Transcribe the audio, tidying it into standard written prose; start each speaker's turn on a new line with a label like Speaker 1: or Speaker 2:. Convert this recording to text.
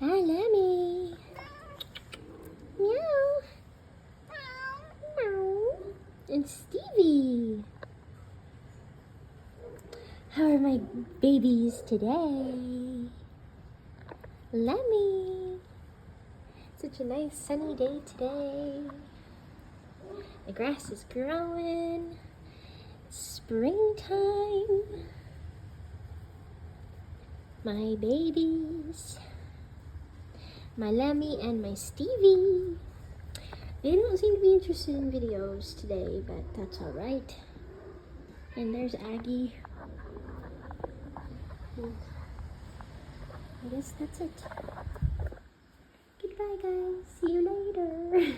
Speaker 1: Hi, lemmy. Meow. Meow. And Stevie. How are my babies today? Lemmy. Such a nice sunny day today. The grass is growing. Springtime. My babies. My Lemmy and my Stevie. They don't seem to be interested in videos today, but that's alright. And there's Aggie. And I guess that's it. Goodbye, guys. See you later.